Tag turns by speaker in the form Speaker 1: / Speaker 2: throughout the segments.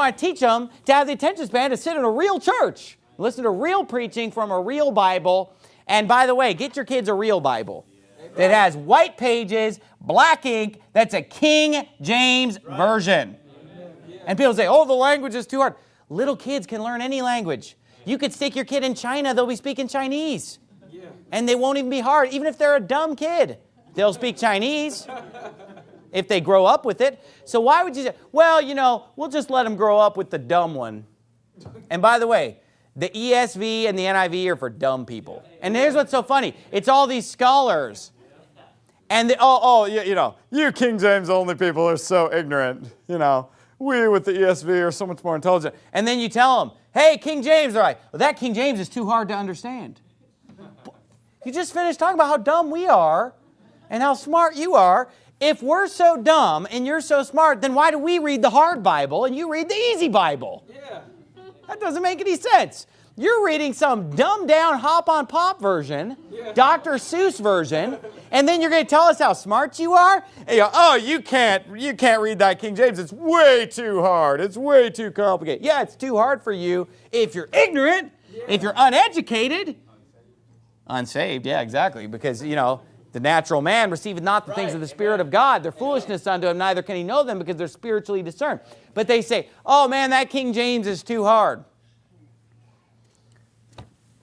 Speaker 1: want to teach them to have the attention span to sit in a real church, listen to real preaching from a real Bible. And by the way, get your kids a real Bible that has white pages, black ink, that's a King James Version. And people say, oh, the language is too hard. Little kids can learn any language. You could stick your kid in China, they'll be speaking Chinese. And they won't even be hard. Even if they're a dumb kid, they'll speak Chinese if they grow up with it. So why would you say, well, you know, we'll just let them grow up with the dumb one. And by the way, the ESV and the NIV are for dumb people. And here's what's so funny. It's all these scholars. And you know, you King James only people are so ignorant. You know, we with the ESV are so much more intelligent. And then you tell them, hey, King James, all right, well, that King James is too hard to understand. You just finished talking about how dumb we are and how smart you are. If we're so dumb and you're so smart, then why do we read the hard Bible and you read the easy Bible? Yeah. That doesn't make any sense. You're reading some dumbed-down hop-on-pop version, Dr. Seuss version, and then you're going to tell us how smart you are? And you go, oh, you can't read that King James. It's way too hard. It's way too complicated. Yeah, it's too hard for you if you're ignorant, if you're uneducated. Unsaved, yeah, exactly. Because, you know, the natural man receiveth not the things of the Spirit of God. They're foolishness unto him, neither can he know them because they're spiritually discerned. But they say, oh man, that King James is too hard.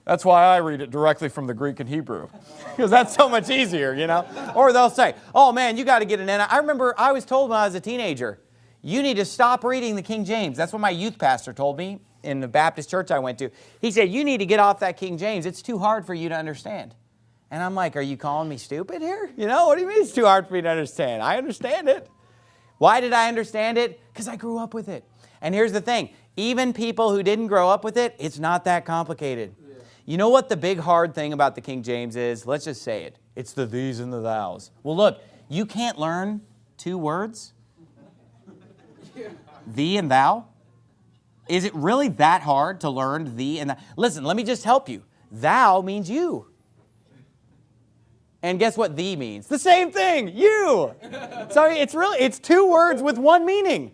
Speaker 1: That's why I read it directly from the Greek and Hebrew. Because that's so much easier, you know. Or they'll say, oh man, you got to get an NIV. I remember I was told when I was a teenager, you need to stop reading the King James. That's what my youth pastor told me in the Baptist church I went to. He said, you need to get off that King James. It's too hard for you to understand. And I'm like, are you calling me stupid here? You know, what do you mean it's too hard for me to understand? I understand it. Why did I understand it? Because I grew up with it. And here's the thing. Even people who didn't grow up with it, it's not that complicated. Yeah. You know what the big hard thing about the King James is? Let's just say it. It's the these and the thous. Well, look, you can't learn two words. Thee and thou. Is it really that hard to learn thee and thou? Listen, let me just help you. Thou means you. And guess what thee means? The same thing, you. So it's two words with one meaning.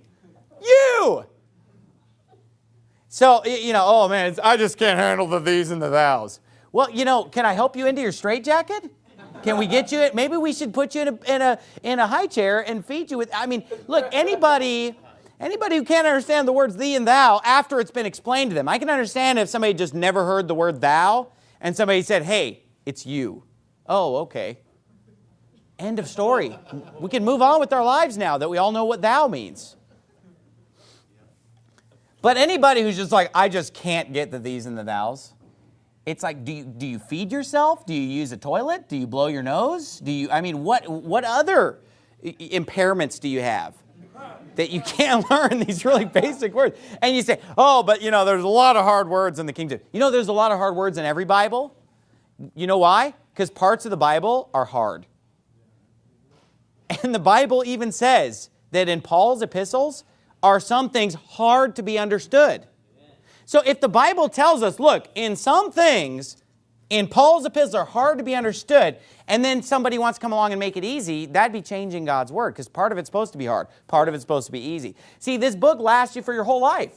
Speaker 1: You. So, you know, oh man, I just can't handle the these and the thous. Well, you know, can I help you into your straitjacket? Can we get you, maybe we should put you in a high chair and feed you with, I mean, look, anybody who can't understand the words thee and thou after it's been explained to them. I can understand if somebody just never heard the word thou and somebody said, hey, it's you. Oh, okay. End of story. We can move on with our lives now that we all know what thou means. But anybody who's just like, I just can't get the these and the thous. It's like, do you feed yourself? Do you use a toilet? Do you blow your nose? What other impairments do you have that you can't learn these really basic words? And you say, oh, but you know, there's a lot of hard words in the King James. You know, there's a lot of hard words in every Bible. You know why? Because parts of the Bible are hard. And the Bible even says that in Paul's epistles are some things hard to be understood. So if the Bible tells us, look, in some things, in Paul's epistles are hard to be understood, and then somebody wants to come along and make it easy, that'd be changing God's Word, because part of it's supposed to be hard, part of it's supposed to be easy. See, this book lasts you for your whole life.